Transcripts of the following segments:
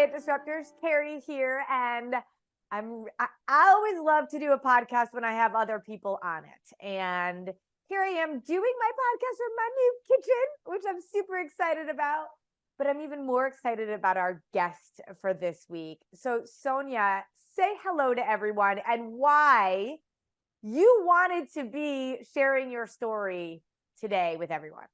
Diet Disruptors, Carrie here, and I always love to do a podcast when I have other people on it. And here I am doing my podcast from my new kitchen, which I'm super excited about. But I'm even more excited about our guest for this week. So Sonia, say hello to everyone and why you wanted to be sharing your story today with everyone.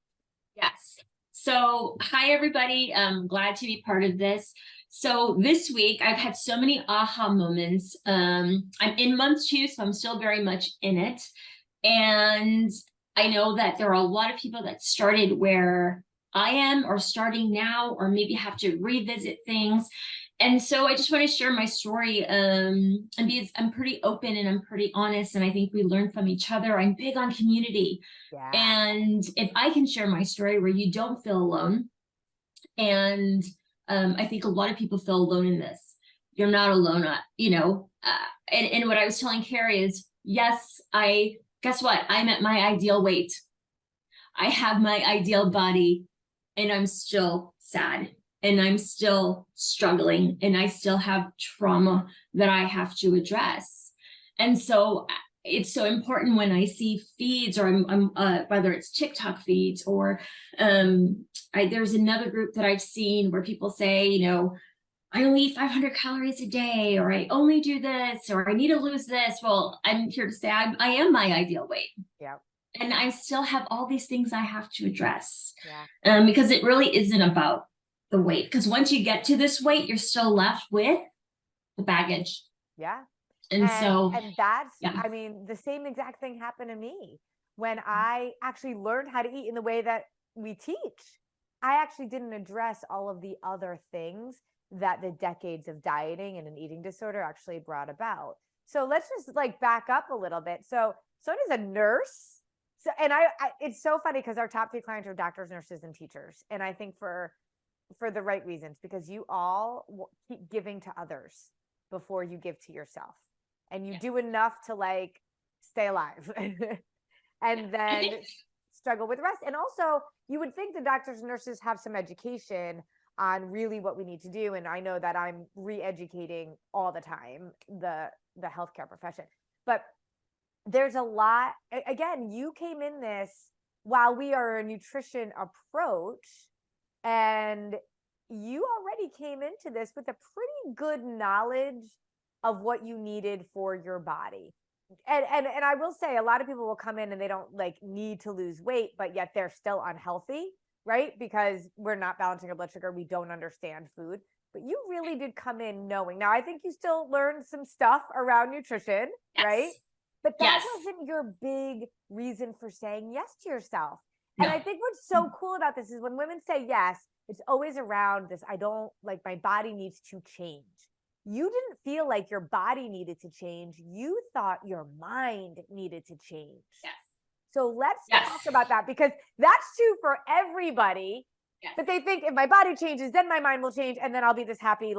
Yes. So hi, everybody. I'm glad to be part of this. So this week I've had so many aha moments. I'm in month 2, so I'm still very much in it. And I know that there are a lot of people that started where I am or starting now, or maybe have to revisit things. And so I just want to share my story and I'm pretty open and I'm pretty honest. And I think we learn from each other. I'm big on community. Yeah. And if I can share my story where you don't feel alone, and I think a lot of people feel alone in this. You're not alone, and what I was telling Carrie is, yes, guess what? I'm at my ideal weight. I have my ideal body, and I'm still sad, and I'm still struggling, and I still have trauma that I have to address. And so it's so important when I see feeds, or whether it's TikTok feeds, or there's another group that I've seen where people say, I only eat 500 calories a day, or I only do this, or I need to lose this. Well, I'm here to say I am my ideal weight. Yeah. And I still have all these things I have to address. Yeah. Because it really isn't about the weight. Because once you get to this weight, you're still left with the baggage. Yeah. And that's, yeah. I mean, the same exact thing happened to me when I actually learned how to eat in the way that we teach. I actually didn't address all of the other things that the decades of dieting and an eating disorder actually brought about. So let's just back up a little bit. So Sonia's a nurse. So, and I it's so funny because our top 3 clients are doctors, nurses, and teachers. And I think for the right reasons, because you all keep giving to others before you give to yourself. And you do enough to stay alive and then struggle with rest. And also you would think the doctors and nurses have some education on really what we need to do. And I know that I'm re-educating all the time, the healthcare profession, but there's a lot. Again, you came in this while we are a nutrition approach, and you already came into this with a pretty good knowledge of what you needed for your body. And I will say, a lot of people will come in and they don't need to lose weight, but yet they're still unhealthy, right? Because we're not balancing our blood sugar. We don't understand food, but you really did come in knowing. Now, I think you still learned some stuff around nutrition, right? But that wasn't your big reason for saying yes to yourself. And I think what's so cool about this is when women say yes, it's always around this, my body needs to change. You didn't feel like your body needed to change. You thought your mind needed to change. Yes. So let's talk about that, because that's true for everybody. Yes. But they think if my body changes, then my mind will change. And then I'll be this happy,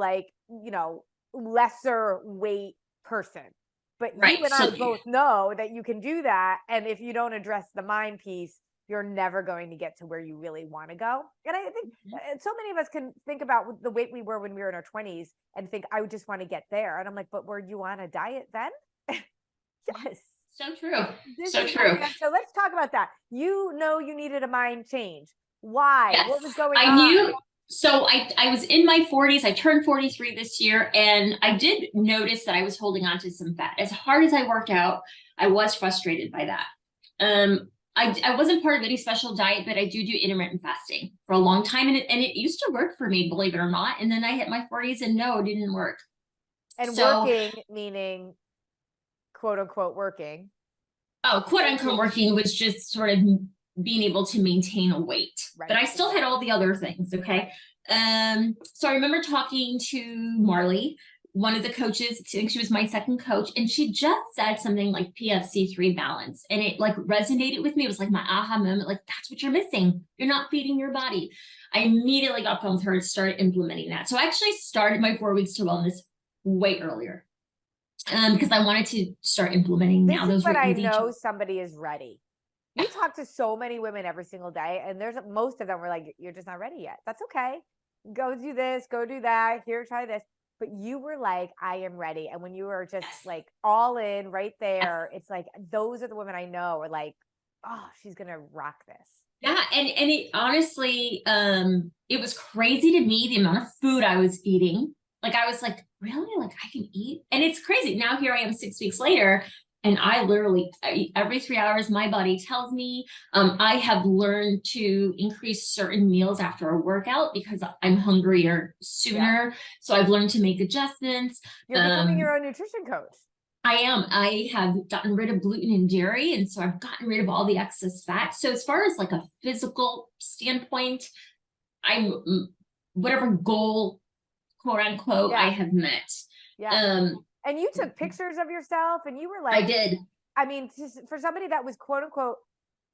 lesser weight person. But you and I both know that you can do that. And if you don't address the mind piece, you're never going to get to where you really want to go. And I think so many of us can think about the weight we were when we were in our 20s and think, I would just want to get there. And I'm like, but were you on a diet then? Yes. So true. So let's talk about that. You needed a mind change. Why? Yes. What was going on? I knew. So I was in my 40s. I turned 43 this year. And I did notice that I was holding on to some fat. As hard as I worked out, I was frustrated by that. I wasn't part of any special diet, but I do intermittent fasting for a long time. And it used to work for me, believe it or not. And then I hit my 40s and no, it didn't work. And working, meaning quote unquote working. Oh, quote unquote working was just sort of being able to maintain a weight, but I still had all the other things. Okay. So I remember talking to Marley, one of the coaches. I think she was my second coach, and she just said something like PFC3 balance, and it resonated with me. It was like my aha moment. That's what you're missing. You're not feeding your body. I immediately got phone with her and started implementing that. So I actually started my 4 weeks to wellness way earlier, because I wanted to start implementing now. This is when I know somebody is ready. We talk to so many women every single day, and most of them were like, you're just not ready yet. That's okay. go do this, go do that, here, try this. But you were like, I am ready. And when you were just Yes. like all in right Yes. there, it's like, those are the women I know are like, oh, she's going to rock this. Yeah, and it honestly, it was crazy to me the amount of food I was eating. Like I was like, really? Like I can eat? And it's crazy. Now here I am 6 weeks later, and I literally I eat every 3 hours. My body tells me. I have learned to increase certain meals after a workout because I'm hungrier sooner. So I've learned to make adjustments. You're becoming your own nutrition coach. I am. I have gotten rid of gluten and dairy, and so I've gotten rid of all the excess fat. So as far as like a physical standpoint, I'm whatever goal, quote unquote, I have met. Yeah. And you took pictures of yourself, and you were like, I did. I mean, for somebody that was quote unquote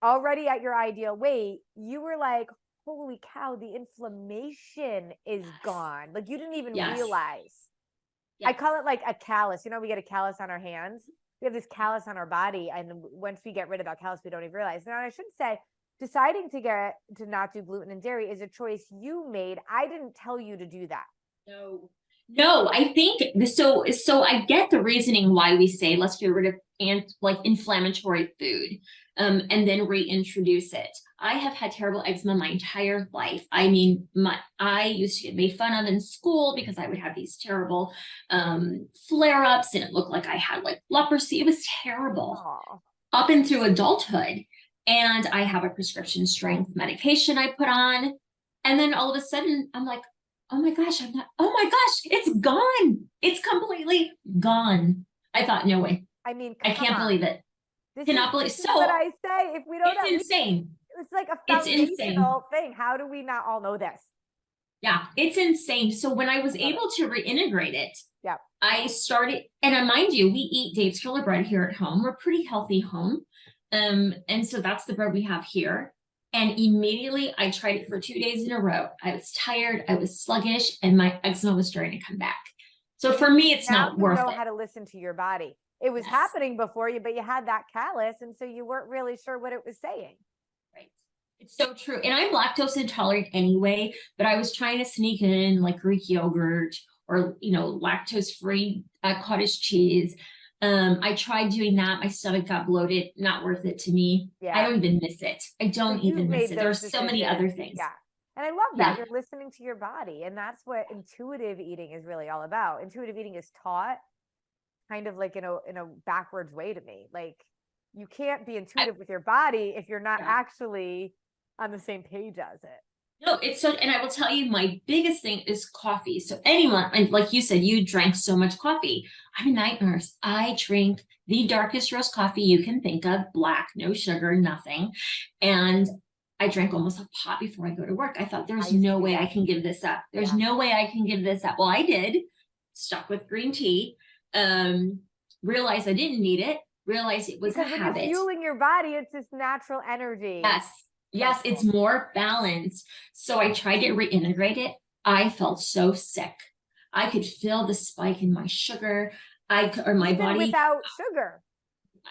already at your ideal weight, you were like, holy cow, the inflammation is gone. Like you didn't even realize. I call it like a callus. You know, we get a callus on our hands. We have this callus on our body. And once we get rid of that callus, we don't even realize. Now, I should say, deciding to not do gluten and dairy is a choice you made. I didn't tell you to do that. No, I think so I get the reasoning why we say let's get rid of like inflammatory food, and then reintroduce it. I have had terrible eczema my entire life. I mean, I used to get made fun of in school because I would have these terrible flare-ups, and it looked like I had like leprosy. It was terrible. Aww. Up and through adulthood. And I have a prescription strength medication I put on. And then all of a sudden I'm like, oh my gosh, oh my gosh, it's gone. It's completely gone. I thought, no way. I mean, I can't believe it. This is what I say. If we don't, it's insane. It's like a foundational thing. How do we not all know this? Yeah, it's insane. So when I was able to reintegrate it, I started, and mind you, we eat Dave's Killer bread here at home. We're a pretty healthy home. And so that's the bread we have here. And immediately I tried it for 2 days in a row. I was tired, I was sluggish, and my eczema was starting to come back. So for me, it's not worth it. You know how to listen to your body. It was happening before you, but you had that callus, and so you weren't really sure what it was saying. Right. It's so true. And I'm lactose intolerant anyway, but I was trying to sneak in like Greek yogurt or, lactose-free cottage cheese. I tried doing that. My stomach got bloated. Not worth it to me. I don't even miss it. I don't even miss it. There's so many other things. Yeah. And I love that you're listening to your body. And that's what intuitive eating is really all about. Intuitive eating is taught kind of like in a backwards way to me. Like you can't be intuitive with your body if you're not actually on the same page as it. No, it's so, and I will tell you, my biggest thing is coffee. So anyone, and like you said, you drank so much coffee. I'm a night nurse. I drink the darkest roast coffee you can think of, black, no sugar, nothing. And I drank almost a pot before I go to work. I thought there's no way I can give this up. There's no way I can give this up. Well, I did. Stuck with green tea. Realized I didn't need it. Realized it was a habit. You're fueling your body. It's this natural energy. Yes, it's more balanced. So I tried to reintegrate it. I felt so sick. I could feel the spike in my sugar. My body without sugar.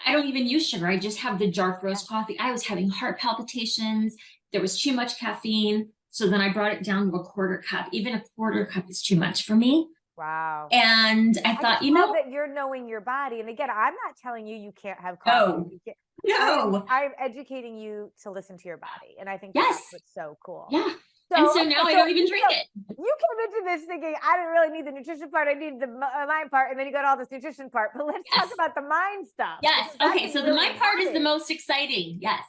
I don't even use sugar. I just have the dark roast coffee. I was having heart palpitations. There was too much caffeine. So then I brought it down to a quarter cup. Even a quarter cup is too much for me. Wow. And I thought, that you're knowing your body. And again, I'm not telling you can't have coffee. No. I'm educating you to listen to your body. And I think that's what's so cool. Yeah. So now I don't even drink it. You came into this thinking, I didn't really need the nutrition part. I need the mind part. And then you got all this nutrition part. But let's talk about the mind stuff. Yes. Okay. So the mind part is the most exciting. Yes.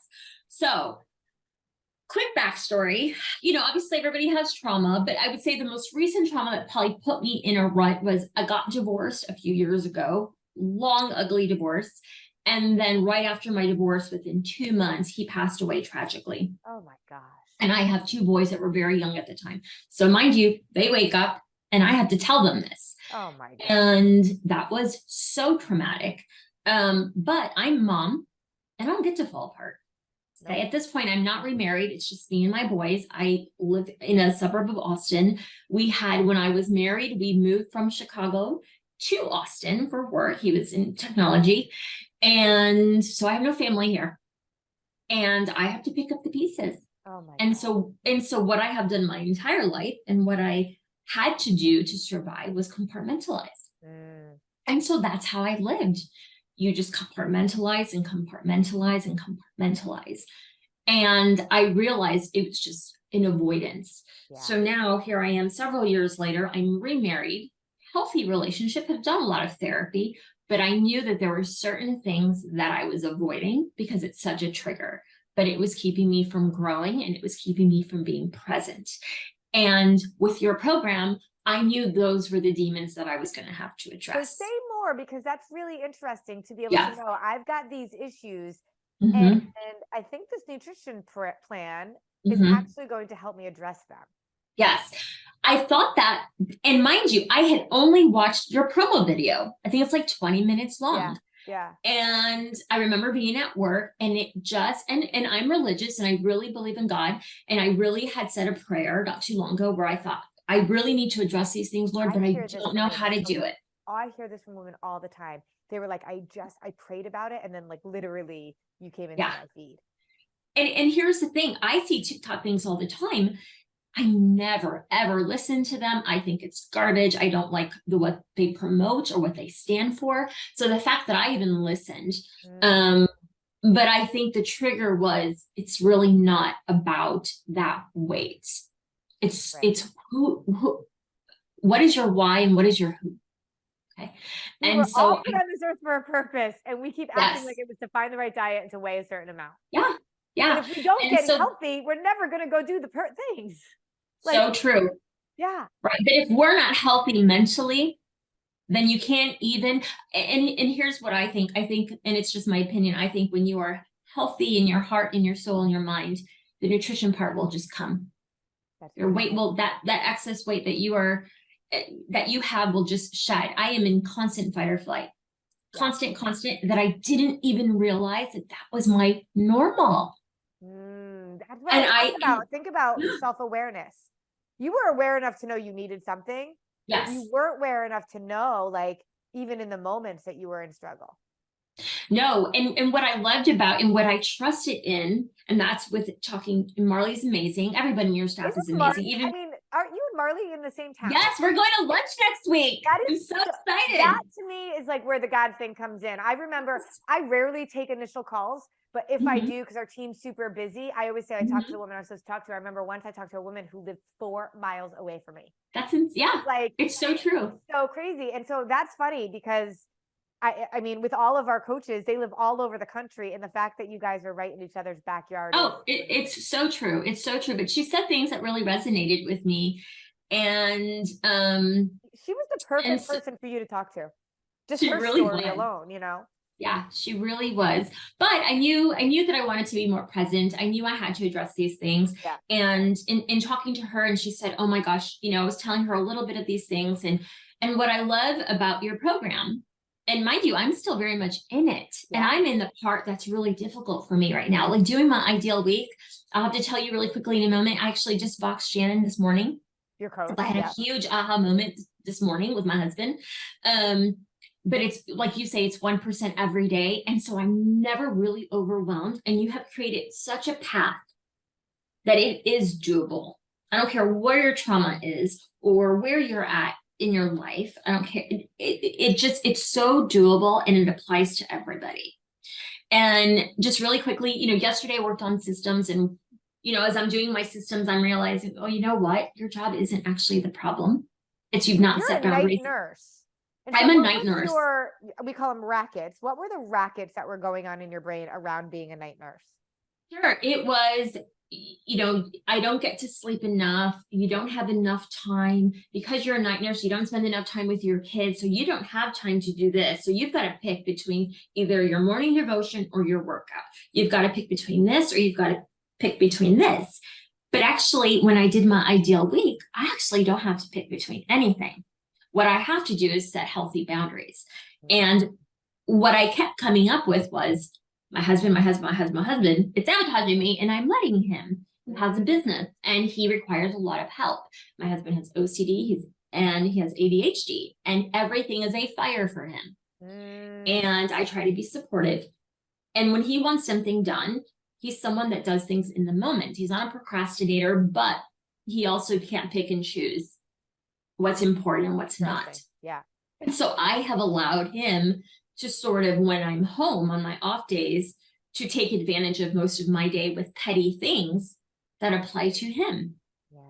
So quick backstory, obviously everybody has trauma, but I would say the most recent trauma that probably put me in a rut was I got divorced a few years ago, long, ugly divorce. And then right after my divorce, within 2 months, he passed away tragically. Oh my gosh. And I have 2 boys that were very young at the time. So mind you, they wake up and I have to tell them this. Oh my God. And that was so traumatic. But I'm mom and I don't get to fall apart. Okay. At this point, I'm not remarried. It's just me and my boys. I live in a suburb of Austin. When I was married, we moved from Chicago to Austin for work. He was in technology. And so I have no family here. And I have to pick up the pieces. Oh my And God. so what I have done my entire life and what I had to do to survive was compartmentalize. Mm, And so that's how I lived. You just compartmentalize and compartmentalize and compartmentalize. And I realized it was just an avoidance. yeah. So now here I am several years later, I'm remarried, healthy relationship, have done a lot of therapy, but I knew that there were certain things that I was avoiding because it's such a trigger, but it was keeping me from growing and it was keeping me from being present. And with your program, I knew those were the demons that I was going to have to So address. say more, because that's really interesting to be able to Yes. know I've got these issues, and, Mm-hmm. and I think this nutrition plan is Mm-hmm. actually going to help me address them. Yes. I thought that, and mind you, I had only watched your promo video. I think it's like 20 minutes Yeah. long. Yeah. And I remember being at work and it just, and I'm religious and I really believe in God. And I really had said a prayer not too long ago where I thought, I really need to address these things, Lord, I but I hear this don't from know how women. to So do it. I hear this from women all the time. They were like, I prayed about it, and then like literally you came into Yeah. my feed. And here's the thing, I see TikTok things all the time. I never ever listen to them. I think it's garbage. I don't like what they promote or what they stand for. So the fact that I even listened, Mm, um, but I think the trigger was it's really not about that weight. right. It's who what is your why and what is your who. Okay. We And were all so put on this earth for a purpose, and we keep acting like yes, it was to find the right diet and to weigh a certain amount. yeah, And yeah. if we don't And get so healthy, we're never going to go do the things. Like, so true. yeah. Right. But if we're not healthy mentally, then you can't even, and here's what I think, and it's just my opinion, I think when you are healthy in your heart, in your soul, in your mind, the nutrition part will just come. That's Your weight beautiful. will, that excess weight that you are, that you have will just shed. I am in constant fight or flight, Yeah. constant, that I didn't even realize that that was my normal. That's what I And talk I, and about. Think about self-awareness. You were aware enough to know you needed something. You yes, weren't aware enough to know, like, even in the moments that you were in struggle. no, and what I loved about and what I trusted in, and that's with talking, Marley's amazing. Everybody in your staff is Isn't amazing. Marley, I Even mean, aren't you and Marley in the same town? yes, we're going to lunch next week. That I'm is so that excited. to me is like where the God thing comes in. I remember I rarely take initial calls, but if I Mhm, do, because our team's super busy, I always say I talk to mhm. the woman I was supposed to talk to. I remember once I talked to a woman who lived 4 miles away from me. Yeah, Like, it's so true. so crazy. And so that's funny because I mean, with all of our coaches, they live all over the country. And the fact that you guys are right in each other's backyard is Oh, it's so true. It's so true. But she said things that really resonated with me. And she was the and perfect so, person for you to talk to. Just she her really story was. alone, you know? Yeah, she really was. But I knew that I wanted to be more present. I knew I had to address these things. Yeah. And in talking to her, and she said, "Oh my gosh, I was telling her a little bit of these things." And what I love about your program, and mind you, I'm still very much in it. And Yeah. I'm in the part that's really difficult for me right now. Like doing my ideal week. I'll have to tell you really quickly in a moment. I actually just boxed Shannon this morning. Your coach. I had a Yeah. huge aha moment this morning with my husband. Um, but it's like you say, it's 1% every day. And so I'm never really overwhelmed. And you have created such a path that it is doable. I don't care where your trauma is or where you're at in your life. I don't care. It's so doable and it applies to everybody. And just really quickly, yesterday I worked on systems and as I'm doing my systems, I'm realizing, oh, you know what? Your job isn't actually the problem. It's you've not You're set a night boundaries. nurse. And so I'm a what night was nurse. we call them rackets. What were the rackets that were going on in your brain around being a night nurse? Sure. It was, I don't get to sleep enough. You don't have enough time because you're a night nurse. You don't spend enough time with your kids. So you don't have time to do this. So you've got to pick between either your morning devotion or your workout. You've got to pick between this or you've got to pick between this. But actually, when I did my ideal week, I actually don't have to pick between anything. What I have to do is set healthy boundaries. And what I kept coming up with was my husband, it's sabotaging me and I'm letting him. He has a business and he requires a lot of help. My husband has OCD, and he has ADHD, and everything is a fire for him. Mm, And I try to be supportive. And when he wants something done, he's someone that does things in the moment. He's not a procrastinator, but he also can't pick and choose what's important and what's not. Yeah. And so I have allowed him to sort of, when I'm home on my off days, to take advantage of most of my day with petty things that apply to him,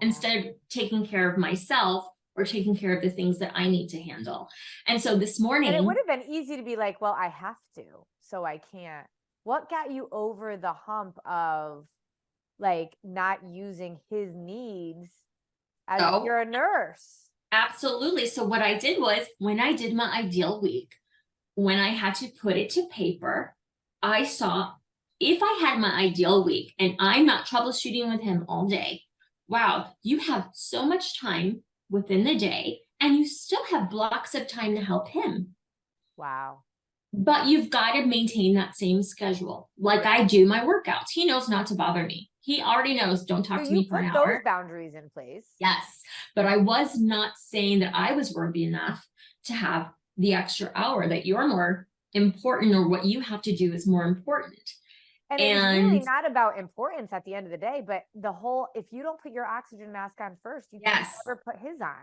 instead of taking care of myself or taking care of the things that I need to handle. And so this morning, and it would have been easy to be like, well, I have to, so I can't. What got you over the hump of like not using his needs as you're a nurse? Absolutely. So what I did was, when I did my ideal week, when I had to put it to paper, I saw, if I had my ideal week and I'm not troubleshooting with him all day, wow, you have so much time within the day and you still have blocks of time to help him. Wow. But you've got to maintain that same schedule. Like I do my workouts. He knows not to bother me. He already knows, don't talk to me for an hour. Those boundaries in place. Yes. But I was not saying that I was worthy enough to have the extra hour, that you're more important, or what you have to do is more important. And it's really not about importance at the end of the day, but the whole, if you don't put your oxygen mask on first, you can never put his on.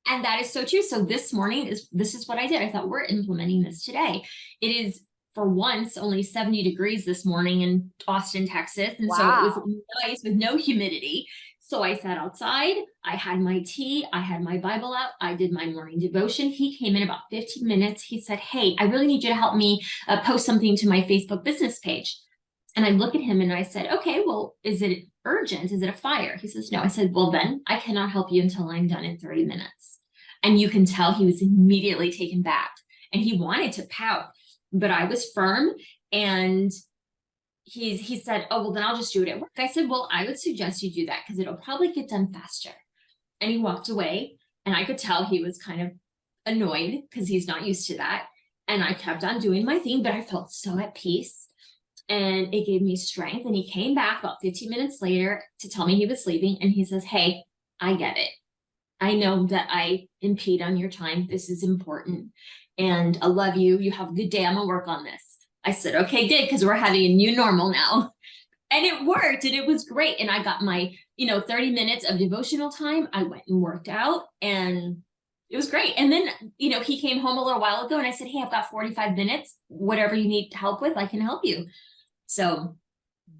And that is so true. So this morning this is what I did. I thought, we're implementing this today. It is, for once, only 70 degrees this morning in Austin, Texas. And so it was nice with no humidity. So I sat outside, I had my tea, I had my Bible out, I did my morning devotion. He came in about 15 minutes. He said, hey, I really need you to help me post something to my Facebook business page. And I look at him and I said, okay, well, is it urgent? Is it a fire? He says, no. I said, well, then I cannot help you until I'm done in 30 minutes. And you can tell he was immediately taken back and he wanted to pout, but I was firm. And he said, oh, well, then I'll just do it at work. I said, well, I would suggest you do that because it'll probably get done faster. And he walked away, and I could tell he was kind of annoyed because he's not used to that. And I kept on doing my thing, but I felt so at peace and it gave me strength. And he came back about 15 minutes later to tell me he was leaving. And he says, hey, I get it. I know that I impede on your time. This is important. And I love you. You have a good day. I'm gonna work on this. I said, okay, good, because we're having a new normal now. And it worked, and it was great. And I got my, 30 minutes of devotional time. I went and worked out, and it was great. And then, he came home a little while ago, and I said, hey, I've got 45 minutes. Whatever you need help with, I can help you. So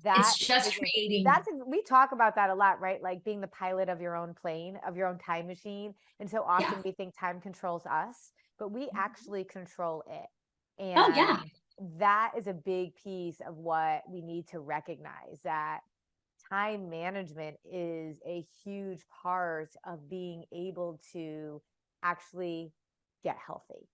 it's just creating. We talk about that a lot, right? Like being the pilot of your own plane, of your own time machine. And so often we think time controls us, but we actually control it. And that is a big piece of what we need to recognize, that time management is a huge part of being able to actually get healthy.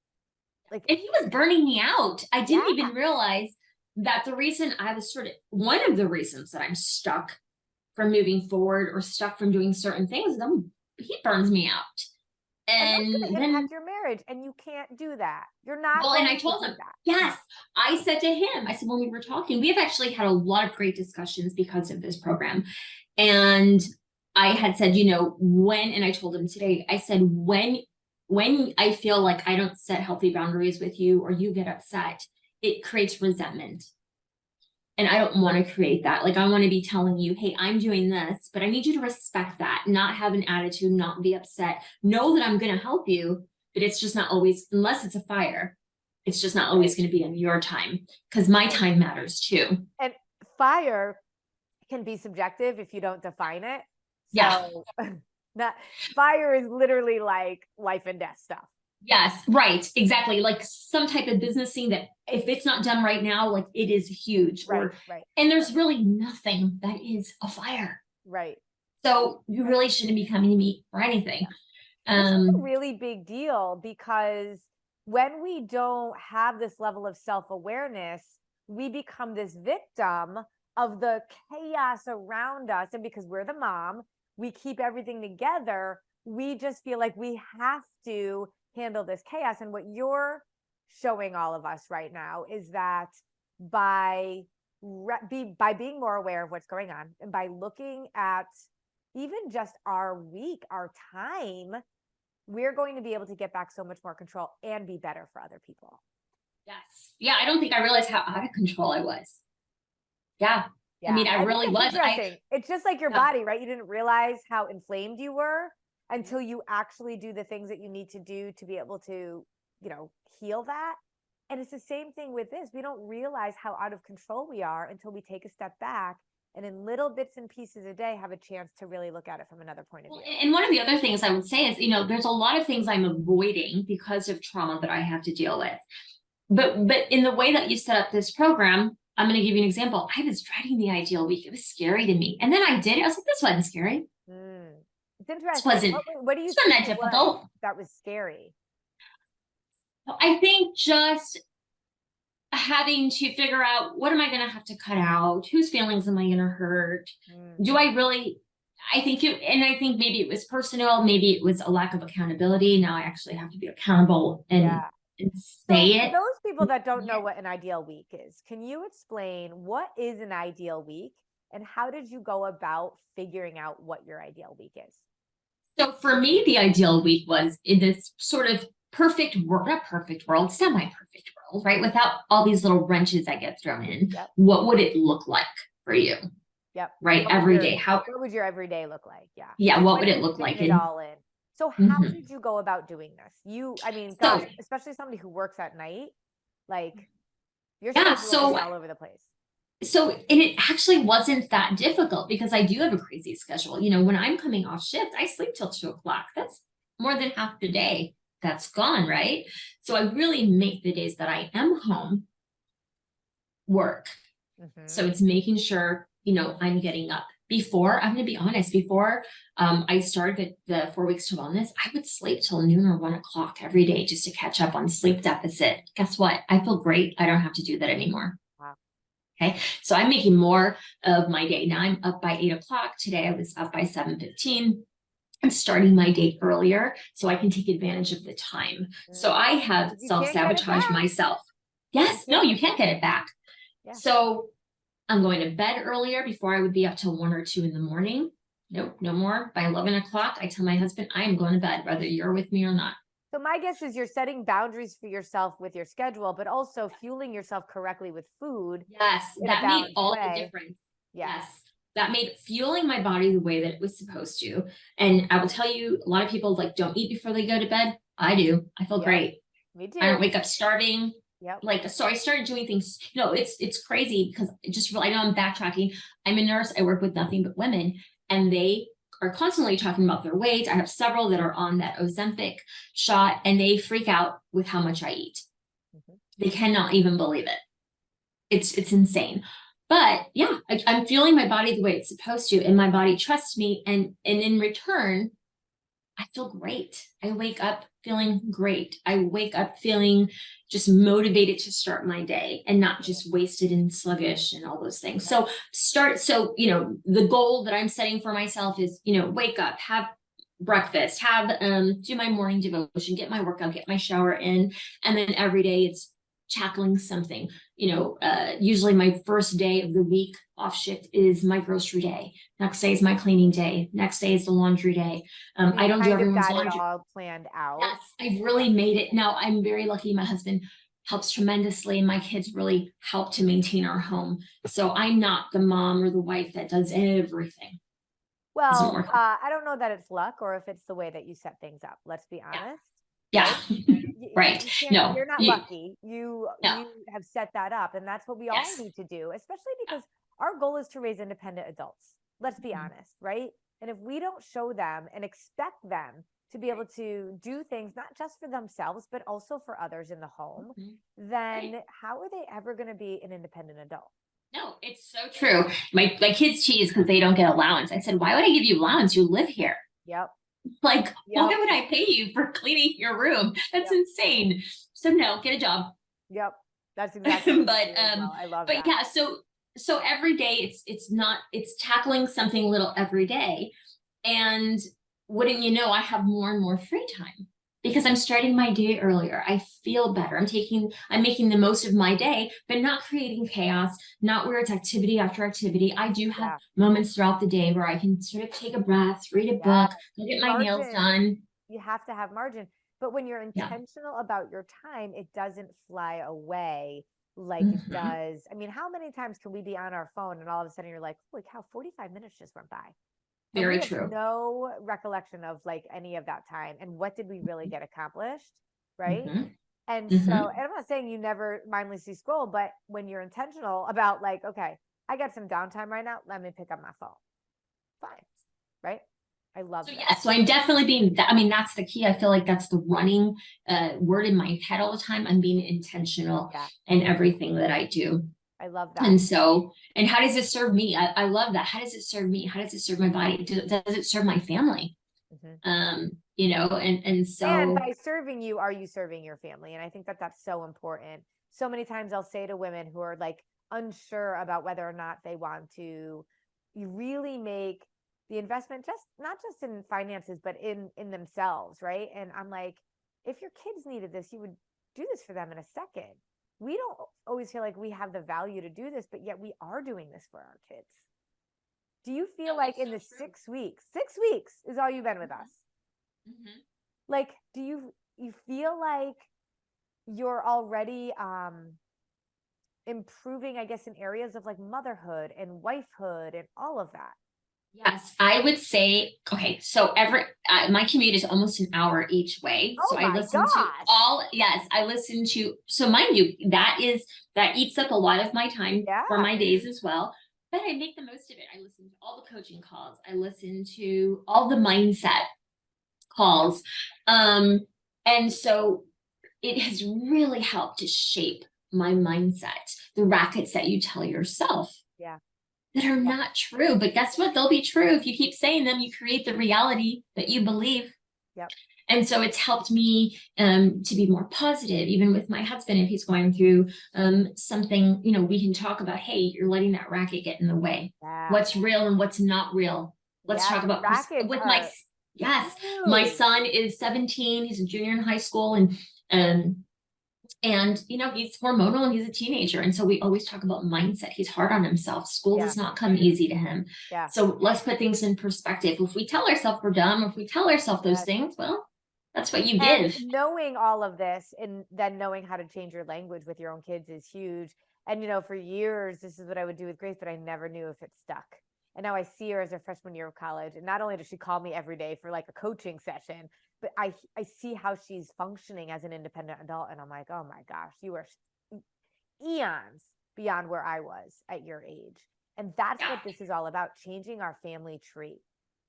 And he was burning me out. I didn't even realize that the reason I was one of the reasons that I'm stuck from moving forward or stuck from doing certain things, he burns me out. And that's going to impact your marriage, and you can't do that. You're not. Well, and I told him that. Yes, I said to him, I said, when we were talking, we have actually had a lot of great discussions because of this program. And I had said, and I told him today, I said, when I feel like I don't set healthy boundaries with you or you get upset, it creates resentment. And I don't want to create that. Like, I want to be telling you, hey, I'm doing this, but I need you to respect that, not have an attitude, not be upset. Know that I'm going to help you, but it's just not always, unless it's a fire, it's just not always going to be on your time, because my time matters too. And fire can be subjective if you don't define it. So fire is literally like life and death stuff. Yes, right. Exactly. Like some type of business thing that if it's not done right now, like it is huge. Right. And there's really nothing that is a fire. Right. So you really shouldn't be coming to me for anything. It's a really big deal, because when we don't have this level of self-awareness, we become this victim of the chaos around us. And because we're the mom, we keep everything together. We just feel like we have to handle this chaos. And what you're showing all of us right now is that by being more aware of what's going on, and by looking at even just our week, our time, we're going to be able to get back so much more control and be better for other people. Yes. Yeah. I don't think I realized how out of control I was. Yeah. I mean, Yeah. I I think really it's was. interesting. It's just like your Yeah. body, right? You didn't realize how inflamed you were until you actually do the things that you need to do to be able to, heal that. And it's the same thing with this. We don't realize how out of control we are until we take a step back and in little bits and pieces a day have a chance to really look at it from another point of Well, view. and one of the other things I would say is, there's a lot of things I'm avoiding because of trauma that I have to deal with. But in the way that you set up this program, I'm going to give you an example. I was dreading the ideal week. It was scary to me. And then I did it. I was like, this wasn't scary. It's This interesting. wasn't, What do you this wasn't think that it was difficult. that was scary? I think just having to figure out, what am I going to have to cut out? Whose feelings am I going to hurt? Do I really, I think maybe it was personal. Maybe it was a lack of accountability. Now I actually have to be accountable and So say for it. those people that don't know what an ideal week is, can you explain what is an ideal week and how did you go about figuring out what your ideal week is? So for me, the ideal week was in this sort of perfect world, not perfect world, semi-perfect world, right? Without all these little wrenches that get thrown in. Yep. What would it look like for you? Yep. Right. Every day. What would your everyday look like? Yeah. Yeah. Like, What when would it you look fit like? it all in. So how did you go about doing this? Gosh, So, especially somebody who works at night, like your yeah. schedule is all over the place. And it actually wasn't that difficult because I do have a crazy schedule. When I'm coming off shift, I sleep till 2:00. That's more than half the day that's gone, right? So I really make the days that I am home work. So it's making sure, I'm getting up. I'm going to be honest, before I started the 4 weeks to wellness, I would sleep till noon or 1:00 every day just to catch up on sleep deficit. Guess what? I feel great. I don't have to do that anymore. Wow. Okay. So I'm making more of my day. Now I'm up by 8:00. Today I was up by 7:15 and starting my day earlier so I can take advantage of the time. So I have self-sabotaged myself. Yes. No, you can't get it back. Yeah. So I'm going to bed earlier. Before I would be up till 1 or 2 in the morning. Nope, no more. By 11:00, I tell my husband, I am going to bed, whether you're with me or not. So my guess is you're setting boundaries for yourself with your schedule, but also fueling yourself correctly with food. Yes, that made all the difference. Yeah. Yes, that made fueling my body the way that it was supposed to. And I will tell you, a lot of people don't eat before they go to bed. I do. I feel great. Me too. I don't wake up starving. Yep. So I started doing things, it's crazy because I know I'm backtracking. I'm a nurse. I work with nothing but women and they are constantly talking about their weight. I have several that are on that Ozempic shot and they freak out with how much I eat. They cannot even believe it. It's insane. But yeah, I'm fueling my body the way it's supposed to, and my body trusts me. And in return, I feel great. I wake up feeling great. I wake up feeling just motivated to start my day and not just wasted and sluggish and all those things. So the goal that I'm setting for myself is, wake up, have breakfast, do my morning devotion, get my workout, get my shower in. And then every day it's tackling something. Usually my first day of the week off shift is my grocery day. Next day is my cleaning day. Next day is the laundry day. I don't do everyone's laundry. It all planned out. Yes, I've really made it. Now I'm very lucky. My husband helps tremendously. My kids really help to maintain our home. So I'm not the mom or the wife that does everything. Well, I don't know that it's luck or if it's the way that you set things up. Let's be honest. Yeah. Right. No, you're not lucky. You have set that up, and that's what we all need to do, especially because our goal is to raise independent adults. Let's be honest, right? And if we don't show them and expect them to be able to do things not just for themselves but also for others in the home, then how are they ever going to be an independent adult? No, it's so true. My kids tease because they don't get allowance. I said, why would I give you allowance? You live here. Yep. Why would I pay you for cleaning your room? That's insane. So no, get a job. Yep. That's exactly. But I love that. Yeah, so every day it's tackling something little every day. And wouldn't you know, I have more and more free time because I'm starting my day earlier. I feel better. I'm making the most of my day, but not creating chaos, not where it's activity after activity. I do have moments throughout the day where I can sort of take a breath, read a book, go get my nails done. You have to have margin. But when you're intentional about your time, it doesn't fly away like it does. I mean, how many times can we be on our phone and all of a sudden you're like, holy cow, 45 minutes just went by. And we Very have true. no recollection of like any of that time. And what did we really get accomplished? Right. Mm-hmm. And so, Mm-hmm. and I'm not saying you never mindlessly scroll, but when you're intentional about like, okay, I got some downtime right now, let me pick up my phone. Fine. Right. I love So that. yeah, so I'm definitely being that. I mean, that's the key. I feel like that's the running word in my head all the time. I'm being intentional Yeah. in everything that I do. I love that. And so, and how does it serve me? I love that. How does it serve me? How does it serve my body? Does it serve my family? You know, and And so by serving you, are you serving your family? And I think that that's so important. So many times I'll say to women who are like unsure about whether or not they want to, you really make the investment, just not just in finances, but in themselves, right? And I'm like, if your kids needed this, you would do this for them in a second. We don't always feel like we have the value to do this, but yet we are doing this for our kids. Do you feel no, like it's in so the true. 6 weeks, 6 weeks is all you've been with us? Mm-hmm. Like, do you feel like you're already improving, I guess, in areas of like motherhood and wifehood and all of that? Yes, I would say, okay, so my commute is almost an hour each way. So Oh I my listen to gosh. yes, I listen to, so mind you, that eats up a lot of my time for Yeah. my days as well, but I make the most of it. I listen to all the coaching calls. I listen to all the mindset calls. And so it has really helped to shape my mindset, the rackets that you tell yourself Yeah. that are Yeah. not true. But guess what? They'll be true. If you keep saying them, you create the reality that you believe. Yep. And so it's helped me to be more positive, even with my husband. If he's going through something, you know, we can talk about, hey, you're letting that racket get in the way. Yeah. What's real and what's not real. Let's Yeah. talk about Rackets with are yes, my huge. son is 17. He's a junior in high school, and you know, he's hormonal and he's a teenager. And so we always talk about mindset. He's hard on himself. School Yeah. does not come easy to him. Yeah. So let's put things in perspective. If we tell ourselves we're dumb, if we tell ourselves those Yes. things, well, that's what you And give. knowing all of this and then knowing how to change your language with your own kids is huge. And, you know, for years, this is what I would do with Grace, but I never knew if it stuck. And now I see her as her freshman year of college. And not only does she call me every day for like a coaching session, but I see how she's functioning as an independent adult. And I'm like, oh my gosh, you are eons beyond where I was at your age. And that's Yeah. what this is all about, changing our family tree.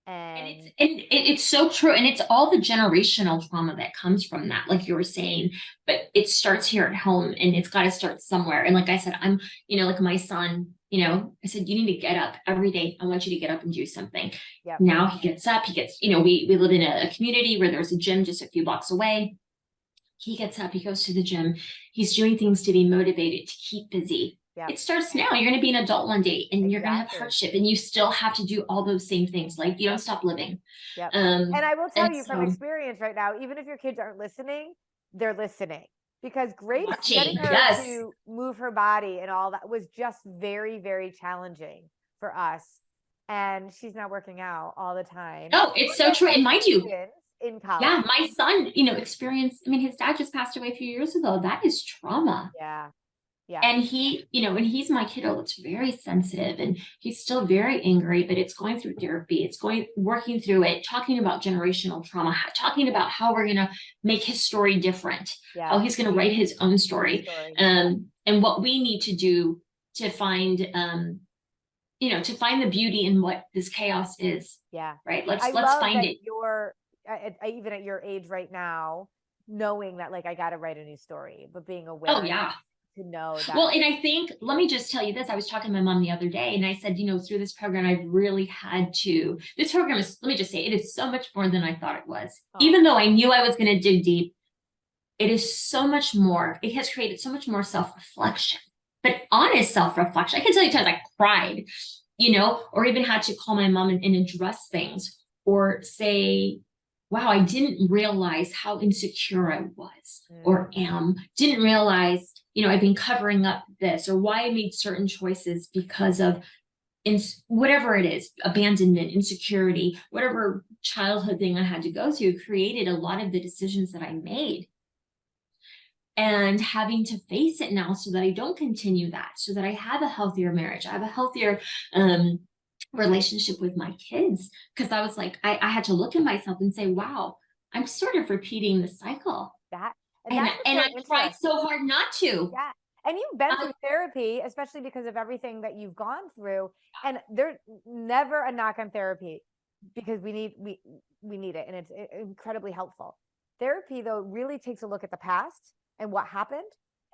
And It's so true. And it's all the generational trauma that comes from that, like you were saying, but it starts here at home and it's got to start somewhere. And like I said, I'm, you know, like my son, you know, I said, you need to get up every day. I want you to get up and do something. yep. Now he gets up, you know, we live in a community where there's a gym just a few blocks away. He gets up, he goes to the gym. He's doing things to be motivated, to keep busy. Yep. It starts now. You're going to be an adult one day and you're going to have Exactly. hardship and you still have to do all those same things. Like you don't stop living. Yep. And I will tell you from so experience right now, even if your kids aren't listening, they're listening, because Grace, watching, getting her yes. to move her body and all that was just very, very challenging for us. And she's not working out all the time. No, it's so true. And mind you, in college. yeah, my son, you know, experienced, I mean, his dad just passed away a few years ago. That is trauma. Yeah. Yeah. And he, you know, and he's my kiddo that's very sensitive and he's still very angry, but it's going through therapy. It's working through it, talking about generational trauma, talking about how we're going to make his story different, how he's going to write his own story. And what we need to do to find, you know, to find the beauty in what this chaos is. Yeah. Right. Let's love find that it. You're even at your age right now, knowing that like, I got to write a new story, but being aware. Oh, yeah. To know that. Well, and I think, let me just tell you this. I was talking to my mom the other day and I said, you know, through this program, I've really had to, this program is, let me just say, it is so much more than I thought it was. Even though I knew I was going to dig deep, it is so much more. It has created so much more self-reflection, but honest self-reflection. I can tell you times I cried, you know, or even had to call my mom and address things or say, wow, I didn't realize how insecure I was or am, didn't realize, you know, I've been covering up this or why I made certain choices because of whatever it is, abandonment, insecurity, whatever childhood thing I had to go through created a lot of the decisions that I made. and having to face it now so that I don't continue that, so that I have a healthier marriage, I have a healthier relationship with my kids. Because I was like, I had to look at myself and say, wow, I'm sort of repeating the cycle. And And, that's what's and so I tried interesting. so hard not to. Yeah. And you've been Um, through therapy, especially because of everything that you've gone through. And there's never a knock on therapy, because we need it, and it's incredibly helpful. Therapy, though, really takes a look at the past and what happened,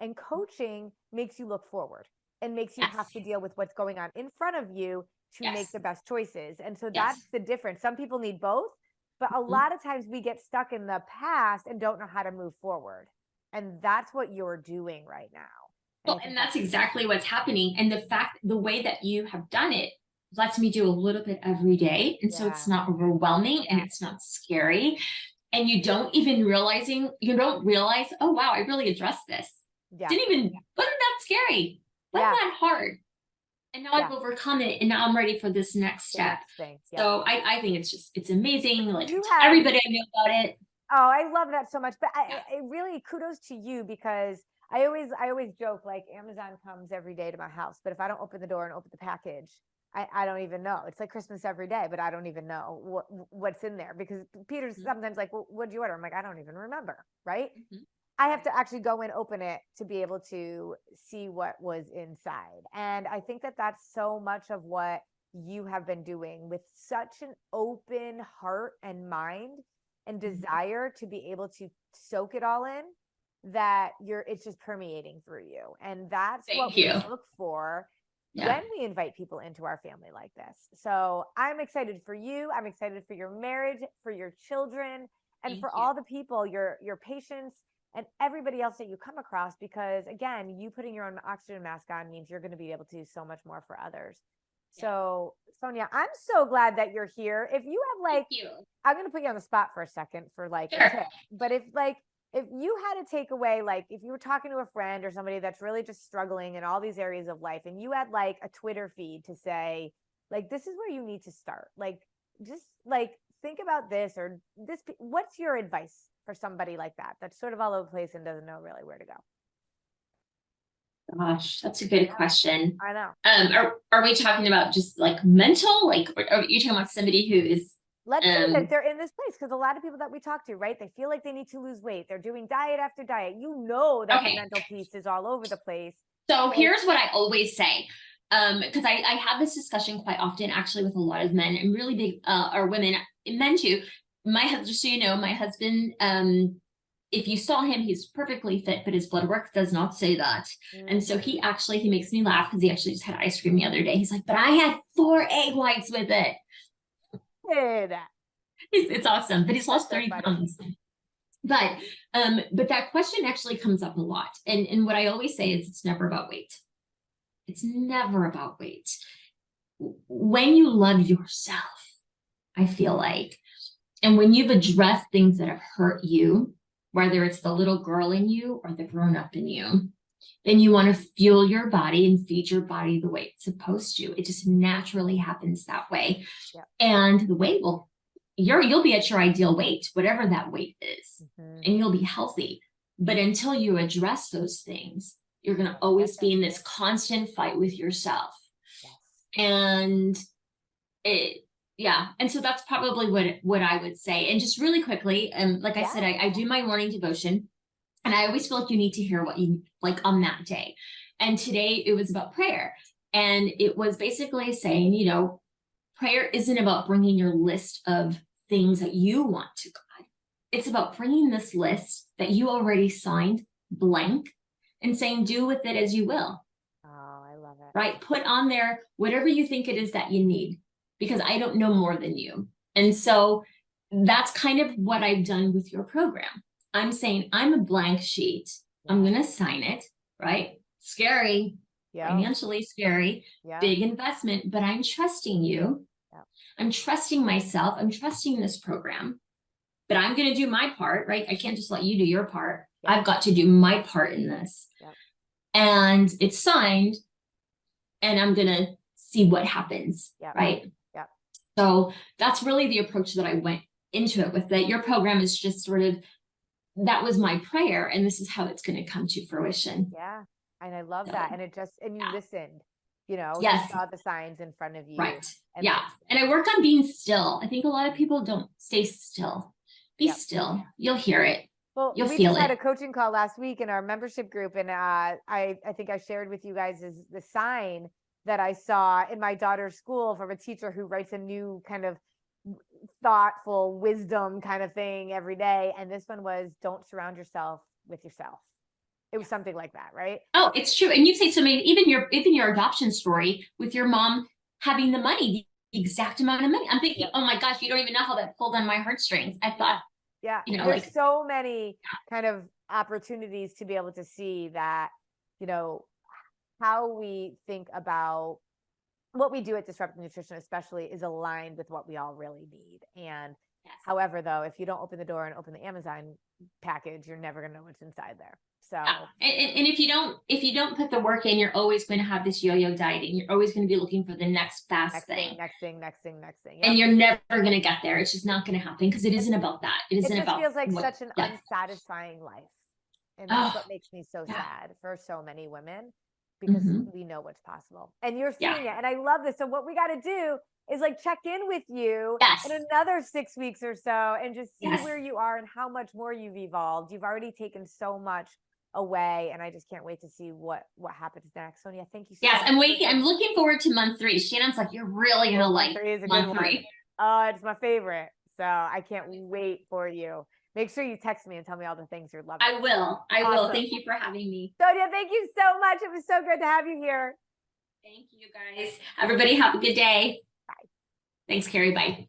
and coaching makes you look forward and makes you have yes, to deal with what's going on in front of you to make yes, the best choices. And so yes. that's the difference. Some people need both, but a Mhm. lot of times we get stuck in the past and don't know how to move forward. And that's what you're doing right now. And I Well, think and that's exactly what's happening. And the way that you have done it lets me do a little bit every day. And so it's yeah, not overwhelming and yeah, it's not scary. And you don't realize, oh, wow, I really addressed this. yeah, Wasn't that scary? Wasn't yeah, that hard? And now I've yeah. overcome it. And now I'm ready for this next The step. next thing. Yeah. So I think it's amazing. Like, I You tell have, everybody I know about it. oh, I love that so much. But Yeah. I really kudos to you, because I always joke, like, Amazon comes every day to my house, but if I don't open the door and open the package, I don't even know. It's like Christmas every day, but I don't even know what's in there, because Peter's Mhm. sometimes like, well, what'd you order? I'm like, I don't even remember. Right. Mhm. I have to actually go and open it to be able to see what was inside. And I think that that's so much of what you have been doing, with such an open heart and mind and Mhm. desire to be able to soak it all in, that it's just permeating through you. And that's what Thank we you. look for Yeah. when we invite people into our family like this. So I'm excited for you. I'm excited for your marriage, for your children, and Thank for you. all the people, your patients, and everybody else that you come across, because again, you putting your own oxygen mask on means you're going to be able to do so much more for others. Yeah. So, Sonia, I'm so glad that you're here. If you have Thank like, you. I'm going to put you on the spot for a second for like a Sure. tip, but if you had to take away, like, if you were talking to a friend or somebody that's really just struggling in all these areas of life, and you had like a Twitter feed to say, like, this is where you need to start, like, just like, think about this, or this, what's your advice for somebody like that, that's sort of all over the place and doesn't know really where to go? Gosh, that's a good question. I know. Are we talking about just like mental? Like, or are you talking about somebody who is Let's say that they're in this place, because a lot of people that we talk to, right, they feel like they need to lose weight. They're doing diet after diet. You know that the okay? mental piece is all over the place. So So, here's what I always say. Because I have this discussion quite often, actually, with a lot of men and really big or women, men too. My husband, just so you know, my husband, if you saw him, he's perfectly fit, but his blood work does not say that. And so he makes me laugh, because he actually just had ice cream the other day. He's like, but I had 4 egg whites with it. that. It's awesome, but he's lost So 30 funny. pounds. But that question actually comes up a lot. And what I always say is, it's never about weight. It's never about weight. When you love yourself, I feel like, and when you've addressed things that have hurt you, whether it's the little girl in you or the grown up in you, then you want to fuel your body and feed your body the way it's supposed to. It just naturally happens that way. Yeah. And the weight you'll be at your ideal weight, whatever that weight is, and you'll be healthy. But until you address those things, you're going to always be in this constant fight with yourself. Yes. And and so that's probably what I would say. And just really quickly, like I said, I do my morning devotion, and I always feel like you need to hear what you like on that day. And today it was about prayer, and it was basically saying, prayer isn't about bringing your list of things that you want to God. It's about bringing this list that you already signed blank and saying, do with it as you will. Oh, I love it. Right? Put on there whatever you think it is that you need, because I don't know more than you. And so that's kind of what I've done with your program. I'm saying, I'm a blank sheet. I'm going to sign it, right? Scary, financially scary, big investment, but I'm trusting you. I'm trusting myself. I'm trusting this program, but I'm going to do my part, right? I can't just let you do your part. I've got to do my part in this. And it's signed, and I'm going to see what happens, right? So that's really the approach that I went into it with. That your program is just sort of that was my prayer. And this is how it's going to come to fruition. Yeah. And I love that. And you listened, you Yes. saw the signs in front of you. Right. Yeah. And I worked on being still. I think a lot of people don't stay still. Be still. You'll hear it. Well, You'll we feel just had it. a coaching call last week in our membership group. And I think I shared with you guys is the sign that I saw in my daughter's school from a teacher who writes a new kind of thoughtful wisdom kind of thing every day. And this one was, don't surround yourself with yourself. It was something like that, right? Oh, it's true. And you say so. Maybe even your adoption story with your mom having the money, the exact amount of money. I'm thinking, oh my gosh, you don't even know how that pulled on my heartstrings. I thought, there's like, so many kind of opportunities to be able to see that, how we think about what we do at Disruptive Nutrition, especially, is aligned with what we all really need. And however, though, if you don't open the door and open the Amazon package, you're never going to know what's inside there. So, and if you don't put the work in, you're always going to have this yo-yo dieting. You're always going to be looking for the next fast thing. Next thing. Yep. And you're never going to get there. It's just not going to happen because it isn't about that. It isn't about. It just feels like such an unsatisfying life. And that's what makes me so sad for so many women, because we know what's possible and you're seeing it. And I love this. So what we got to do is like check in with you in another 6 weeks or so and just see where you are and how much more you've evolved. You've already taken so much away, and I just can't wait to see what happens next. Sonia, thank you so much. I'm looking forward to month 3. Shannon's like, you're really gonna like month 3. Oh, it's my favorite. So I can't wait for you. Make sure you text me and tell me all the things you're loving. I will. Awesome. Thank you for having me. Sonia, thank you so much. It was so good to have you here. Thank you, guys. Everybody have a good day. Bye. Thanks, Carrie. Bye.